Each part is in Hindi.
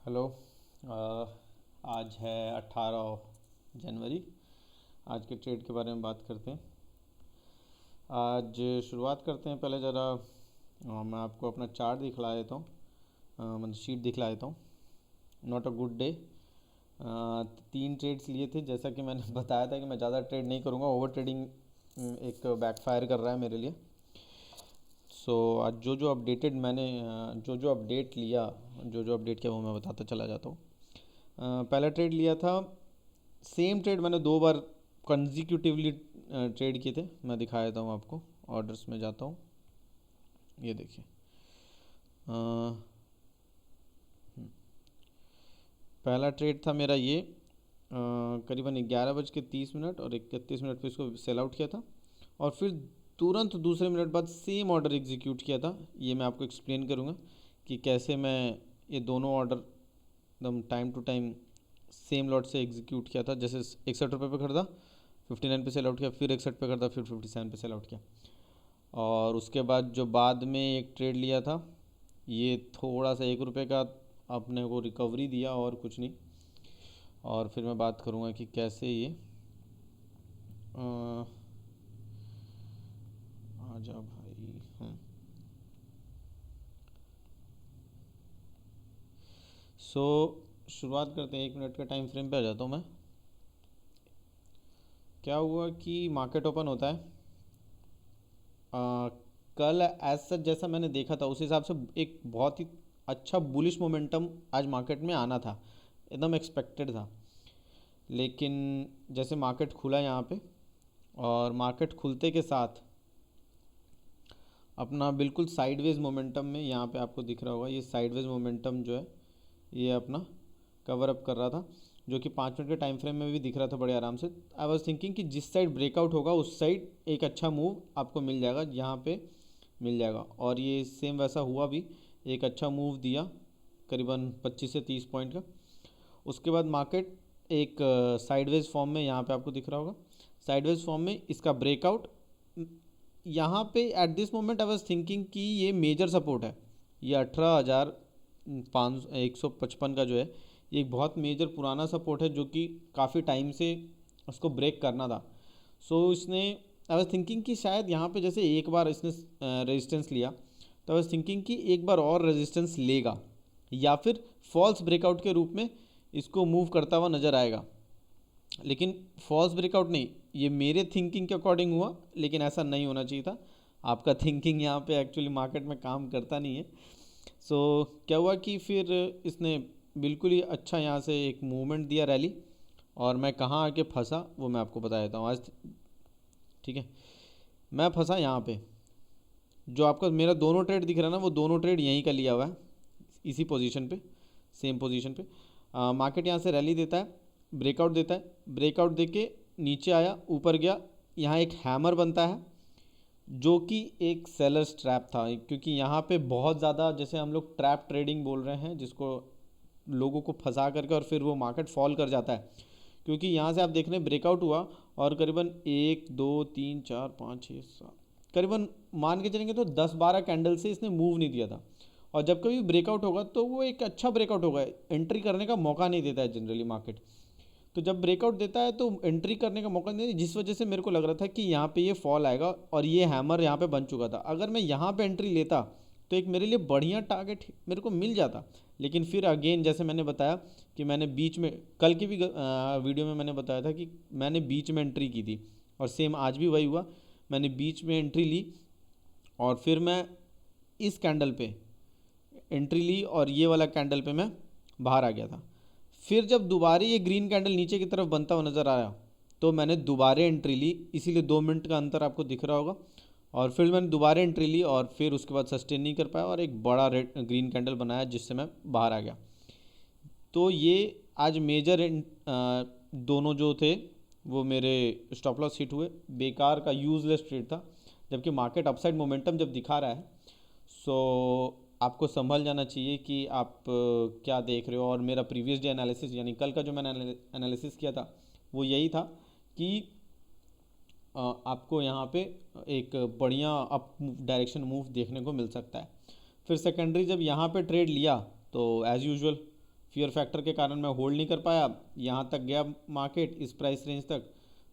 हेलो। आज है 18 जनवरी। आज के ट्रेड के बारे में बात करते हैं। आज शुरुआत करते हैं। पहले ज़रा मैं आपको अपना चार्ट दिखला देता हूँ, मतलब शीट दिखला देता हूँ। Not a good day. 3 trades लिए थे। जैसा कि मैंने बताया था कि मैं ज़्यादा ट्रेड नहीं करूँगा, ओवर ट्रेडिंग एक बैकफायर कर रहा है मेरे लिए। आज जो अपडेटेड मैंने जो अपडेट लिया, जो अपडेट किया वो मैं बताता चला जाता हूँ। पहला ट्रेड लिया था, सेम ट्रेड मैंने 2 बार कंजिक्यूटिवली ट्रेड किए थे। मैं दिखा देता हूँ आपको। ऑर्डर्स में जाता हूँ, ये देखिए। पहला ट्रेड था मेरा ये, करीबन 11:30 और 31 मिनट पे इसको सेल आउट किया था, और फिर तुरंत दूसरे मिनट बाद सेम ऑर्डर एग्जीक्यूट किया था। ये मैं आपको एक्सप्लेन करूँगा कि कैसे मैं ये दोनों ऑर्डर एकदम time to time same lot से एग्जीक्यूट किया था। जैसे 61 रुपये पे खरीदा, 59 पे सेल आउट किया, फिर 61 पे खरीदा, फिर 57 पे सेल आउट किया। और उसके बाद जो बाद में एक ट्रेड लिया था, ये थोड़ा सा 1 रुपये का अपने को रिकवरी दिया और कुछ नहीं। और फिर मैं बात करूँगा कि कैसे ये आजा भाई। सो शुरुआत करते हैं। 1 मिनट के टाइम फ्रेम पे आ जाता हूँ मैं। क्या हुआ कि मार्केट ओपन होता है, कल एज सच जैसा मैंने देखा था उस हिसाब से एक बहुत ही अच्छा बुलिश मोमेंटम आज मार्केट में आना था, एकदम एक्सपेक्टेड था। लेकिन जैसे मार्केट खुला यहाँ पे, और मार्केट खुलते के साथ अपना बिल्कुल साइडवेज मोमेंटम में, यहाँ पे आपको दिख रहा होगा ये साइडवेज मोमेंटम जो है ये अपना कवर अप कर रहा था, जो कि 5 मिनट के टाइम फ्रेम में भी दिख रहा था बड़े आराम से। आई वॉज थिंकिंग कि जिस साइड ब्रेकआउट होगा उस साइड एक अच्छा मूव आपको मिल जाएगा, यहाँ पे मिल जाएगा। और ये सेम वैसा हुआ भी, एक अच्छा मूव दिया करीबन 25 से 30 पॉइंट का। उसके बाद मार्केट एक साइडवेज फॉर्म में, यहाँ पे आपको दिख रहा होगा साइडवेज फॉर्म में इसका ब्रेकआउट। यहाँ पे at this moment I was thinking कि ये मेजर सपोर्ट है, ये 18,155 का जो है ये एक बहुत मेजर पुराना सपोर्ट है, जो कि काफ़ी टाइम से उसको ब्रेक करना था। इसने आई वॉज थिंकिंग कि शायद यहाँ पे जैसे एक बार इसने रेजिस्टेंस लिया, तो आई वॉज थिंकिंग कि एक बार और रेजिस्टेंस लेगा या फिर फॉल्स ब्रेकआउट के रूप में इसको मूव करता हुआ नज़र आएगा। लेकिन फॉल्स ब्रेकआउट नहीं, ये मेरे थिंकिंग के अकॉर्डिंग हुआ, लेकिन ऐसा नहीं होना चाहिए था। आपका थिंकिंग यहाँ पे एक्चुअली मार्केट में काम करता नहीं है। क्या हुआ कि फिर इसने बिल्कुल ही अच्छा यहाँ से एक मूवमेंट दिया रैली, और मैं कहाँ आके फंसा वो मैं आपको बता देता हूँ आज। ठीक है, मैं फंसा यहाँ पे। जो आपका मेरा दोनों ट्रेड दिख रहा है ना, वो दोनों ट्रेड यहीं का लिया हुआ है, इसी पोजीशन पे, सेम पोजीशन पे। मार्केट यहाँ से रैली देता है, ब्रेकआउट देता है, ब्रेकआउट देके नीचे आया, ऊपर गया, यहाँ एक हैमर बनता है जो कि एक सेलर्स ट्रैप था। क्योंकि यहाँ पे बहुत ज़्यादा, जैसे हम लोग ट्रैप ट्रेडिंग बोल रहे हैं जिसको, लोगों को फंसा करके और फिर वो मार्केट फॉल कर जाता है। क्योंकि यहाँ से आप देख रहे हैं ब्रेकआउट हुआ, और करीबन 1 2 3 4 5 6 7, करीबन मान के चलेंगे तो 10-12 कैंडल से इसने मूव नहीं दिया था। और जब कभी ब्रेकआउट होगा तो वो एक अच्छा ब्रेकआउट होगा, एंट्री करने का मौका नहीं देता है जनरली मार्केट। तो जब ब्रेकआउट देता है तो एंट्री करने का मौका नहीं, जिस वजह से मेरे को लग रहा था कि यहाँ पे ये फॉल आएगा, और ये हैमर यहाँ पे बन चुका था। अगर मैं यहाँ पे एंट्री लेता तो एक मेरे लिए बढ़िया टारगेट मेरे को मिल जाता। लेकिन फिर अगेन जैसे मैंने बताया कि मैंने बीच में, कल की भी वीडियो में मैंने बताया था कि मैंने बीच में एंट्री की थी, और सेम आज भी वही हुआ। मैंने बीच में एंट्री ली, और फिर मैं इस कैंडल पे एंट्री ली, और ये वाला कैंडल पे मैं बाहर आ गया था। फिर जब दोबारा ये ग्रीन कैंडल नीचे की तरफ बनता हुआ नज़र आया, तो मैंने दोबारा एंट्री ली, इसीलिए 2 मिनट का अंतर आपको दिख रहा होगा। और फिर मैंने दोबारा एंट्री ली, और फिर उसके बाद सस्टेन नहीं कर पाया, और एक बड़ा रेड ग्रीन कैंडल बनाया जिससे मैं बाहर आ गया। तो ये आज मेजर दोनों जो थे वो मेरे स्टॉप लॉस हिट हुए। बेकार का यूजलेस ट्रेड था, जबकि मार्केट अपसाइड मोमेंटम जब दिखा रहा है। आपको संभल जाना चाहिए कि आप क्या देख रहे हो। और मेरा प्रीवियस डे एनालिसिस, यानी कल का जो मैंने एनालिसिस किया था, वो यही था कि आपको यहाँ पे एक बढ़िया अप डायरेक्शन मूव देखने को मिल सकता है। फिर सेकेंडरी जब यहाँ पे ट्रेड लिया, तो एज़ यूजुअल फियर फैक्टर के कारण मैं होल्ड नहीं कर पाया, यहाँ तक गया मार्केट इस प्राइस रेंज तक,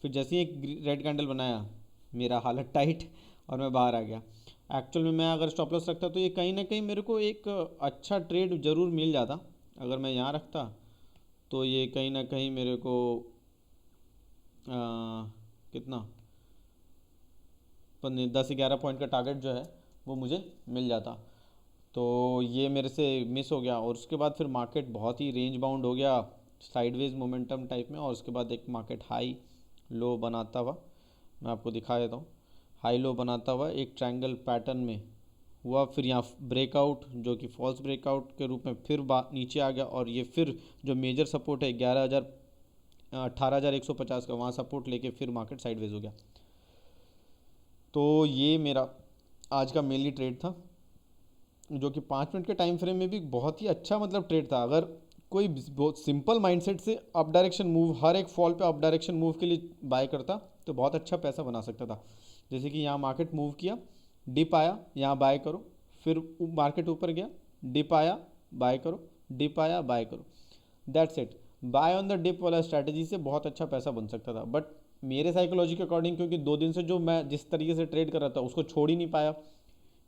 फिर जैसे ही एक रेड कैंडल बनाया मेरा हालत टाइट और मैं बाहर आ गया। एक्चुअल में मैं अगर स्टॉप लॉस रखता तो ये कहीं ना कहीं मेरे को एक अच्छा ट्रेड ज़रूर मिल जाता। अगर मैं यहाँ रखता तो ये कहीं ना कहीं मेरे को कितना 10-11 पॉइंट का टारगेट जो है वो मुझे मिल जाता। तो ये मेरे से मिस हो गया और उसके बाद फिर मार्केट बहुत ही रेंज बाउंड हो गया साइडवेज मोमेंटम टाइप में, और उसके बाद एक मार्केट हाई लो बनाता हुआ, मैं आपको दिखा देता हूँ, हाई लो बनाता हुआ एक ट्रायंगल पैटर्न में हुआ, फिर यहाँ ब्रेकआउट जो कि फॉल्स ब्रेकआउट के रूप में फिर नीचे आ गया, और ये फिर जो मेजर सपोर्ट है 18,150 का, वहाँ सपोर्ट लेके फिर मार्केट साइडवेज हो गया। तो ये मेरा आज का मेनली ट्रेड था, जो कि 5 मिनट के टाइम फ्रेम में भी बहुत ही अच्छा मतलब ट्रेड था। अगर कोई बहुत सिंपल माइंडसेट से अप डायरेक्शन मूव, हर एक फॉल पे अप डायरेक्शन मूव के लिए बाय करता तो बहुत अच्छा पैसा बना सकता था। जैसे कि यहाँ मार्केट मूव किया, डिप आया, यहाँ बाय करो, फिर मार्केट ऊपर गया, डिप आया बाय करो, डिप आया बाय करो, दैट्स इट। बाय ऑन द डिप वाला स्ट्रैटेजी से बहुत अच्छा पैसा बन सकता था। बट मेरे साइकोलॉजी के अकॉर्डिंग, क्योंकि 2 दिन से जो मैं जिस तरीके से ट्रेड कर रहा था उसको छोड़ ही नहीं पाया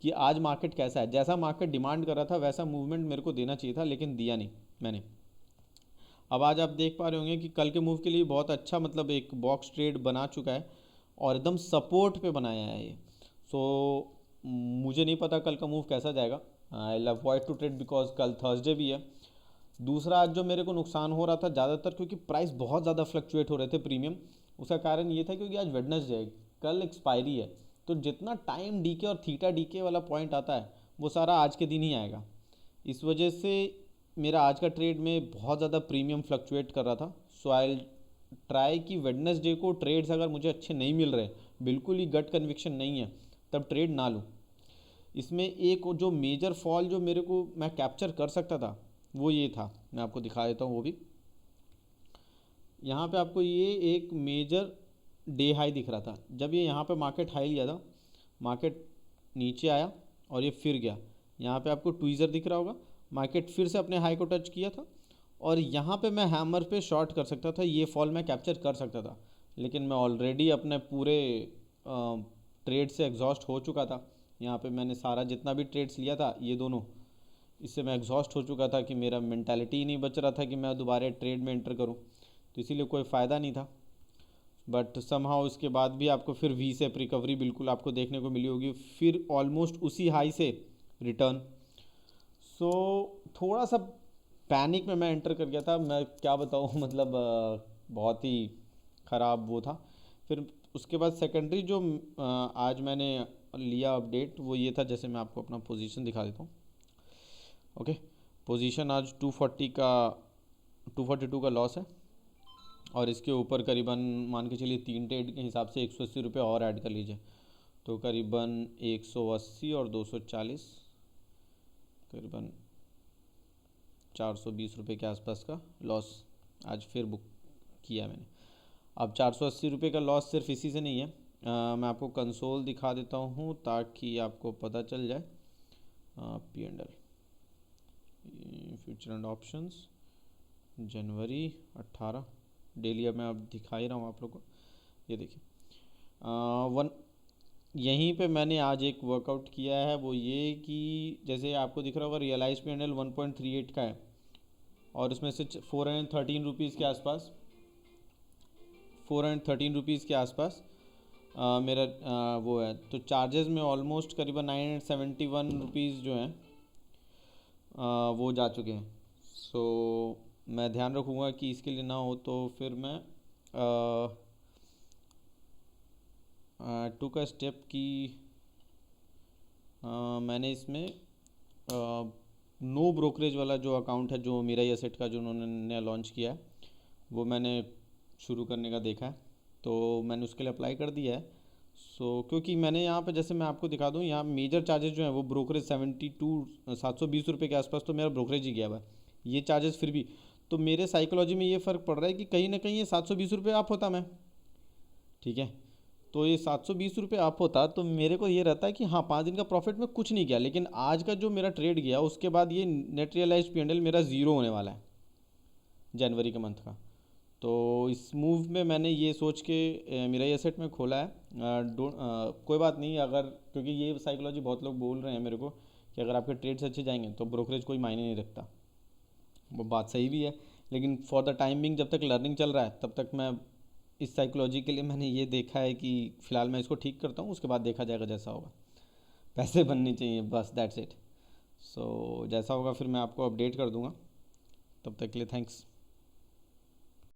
कि आज मार्केट कैसा है, जैसा मार्केट डिमांड कर रहा था वैसा मूवमेंट मेरे को देना चाहिए था, लेकिन दिया नहीं मैंने। अब आज आप देख पा रहे होंगे कि कल के मूव के लिए बहुत अच्छा मतलब एक बॉक्स ट्रेड बना चुका है और एकदम सपोर्ट पे बनाया है ये। सो मुझे नहीं पता कल का मूव कैसा जाएगा। I avoid to trade because कल थर्सडे भी है। दूसरा, आज जो मेरे को नुकसान हो रहा था ज़्यादातर क्योंकि प्राइस बहुत ज़्यादा फ्लक्चुएट हो रहे थे प्रीमियम, उसका कारण ये था क्योंकि आज वेडनेसडे है, कल एक्सपायरी है, तो जितना टाइम डीके और थीटा डीके वाला पॉइंट आता है वो सारा आज के दिन ही आएगा। इस वजह से मेरा आज का ट्रेड में बहुत ज़्यादा प्रीमियम फ्लक्चुएट कर रहा था। सो आई ट्राई कि वेडनेसडे को ट्रेड्स अगर मुझे अच्छे नहीं मिल रहे, बिल्कुल ही गट कन्विक्शन नहीं है, तब ट्रेड ना लूँ। इसमें एक जो मेजर फॉल जो मेरे को मैं कैप्चर कर सकता था वो ये था, मैं आपको दिखा देता हूँ वो भी। यहाँ पे आपको ये एक मेजर डे हाई दिख रहा था, जब ये यहाँ पे मार्केट हाई लिया था, मार्केट नीचे आया और ये फिर गया, यहाँ पे आपको ट्वीज़र दिख रहा होगा, मार्केट फिर से अपने हाई को टच किया था और यहाँ पे मैं हैमर पे शॉर्ट कर सकता था, ये फॉल मैं कैप्चर कर सकता था, लेकिन मैं ऑलरेडी अपने पूरे ट्रेड से एग्जॉस्ट हो चुका था। यहाँ पे मैंने सारा जितना भी ट्रेड्स लिया था ये दोनों, इससे मैं एग्जॉस्ट हो चुका था कि मेरा मेंटालिटी ही नहीं बच रहा था कि मैं दोबारा ट्रेड में एंटर करूँ, तो इसीलिए कोई फ़ायदा नहीं था। बट समहाउ उसके बाद भी आपको फिर वी से रिकवरी बिल्कुल आपको देखने को मिली होगी, फिर ऑलमोस्ट उसी हाई से रिटर्न। सो थोड़ा सा पैनिक में मैं एंटर कर गया था, मैं क्या बताऊँ मतलब बहुत ही ख़राब वो था। फिर उसके बाद सेकेंडरी जो आज मैंने लिया अपडेट वो ये था, जैसे मैं आपको अपना पोजीशन दिखा देता हूँ। ओके, पोजीशन आज 242 का लॉस है और इसके ऊपर करीबन मान के चलिए 3 ट्रेड के हिसाब से 180 रुपये और ऐड कर लीजिए, तो करीबन 180 और 240 करीबन 420 रुपये के आसपास का लॉस आज फिर बुक किया मैंने। अब 480 रुपये का लॉस सिर्फ इसी से नहीं है, मैं आपको कंसोल दिखा देता हूँ ताकि आपको पता चल जाए। P&L future and options January 18 daily, अब मैं अब दिखा ही रहा हूँ आप लोग को, ये देखिए वन यहीं पे मैंने आज एक वर्कआउट किया है, वो ये कि जैसे आपको दिख रहा होगा रियलाइज P&L 1.38 का है और उसमें से 413 रुपीज़ के आसपास 413 रुपीज़ के आसपास मेरा वो है, तो चार्जेस में ऑलमोस्ट करीबन 971 रुपीज़ जो हैं वो जा चुके हैं। सो मैं ध्यान रखूँगा कि इसके लिए ना हो, तो फिर मैं टू का स्टेप की मैंने इसमें नो ब्रोकरेज वाला जो अकाउंट है जो मेरा ही एसेट का जो उन्होंने नया लॉन्च किया है वो मैंने शुरू करने का देखा है, तो मैंने उसके लिए अप्लाई कर दिया है। सो क्योंकि मैंने यहाँ पे जैसे मैं आपको दिखा दूँ, यहाँ मेजर चार्जेस जो हैं वो ब्रोकरेज 720 रुपये के आसपास तो मेरा ब्रोकरेज ही गया हुआ है, ये चार्जेस फिर भी, तो मेरे साइकोलॉजी में ये फ़र्क पड़ रहा है कि कहीं ना कहीं ये 720 रुपये अप होता मैं, ठीक है, तो ये 720 रुपये अप होता तो मेरे को ये रहता है कि हाँ 5 दिन का प्रॉफिट में कुछ नहीं किया, लेकिन आज का जो मेरा ट्रेड गया उसके बाद ये नेट रियलाइज P&L मेरा ज़ीरो होने वाला है, जनवरी के मंथ का। तो इस मूव में मैंने ये सोच के मेरा ये सेट में खोला है। कोई बात नहीं अगर, क्योंकि ये साइकोलॉजी बहुत लोग बोल रहे हैं मेरे को कि अगर आपके ट्रेड्स अच्छे जाएंगे तो ब्रोकरेज कोई मायने नहीं रखता। वो बात सही भी है, लेकिन फॉर द टाइमिंग जब तक लर्निंग चल रहा है तब तक मैं इस साइकोलॉजी के लिए मैंने ये देखा है कि फ़िलहाल मैं इसको ठीक करता हूँ, उसके बाद देखा जाएगा जैसा होगा। पैसे बनने चाहिए बस, दैट्स इट। सो जैसा होगा फिर मैं आपको अपडेट कर दूंगा। तब तक के लिए थैंक्स।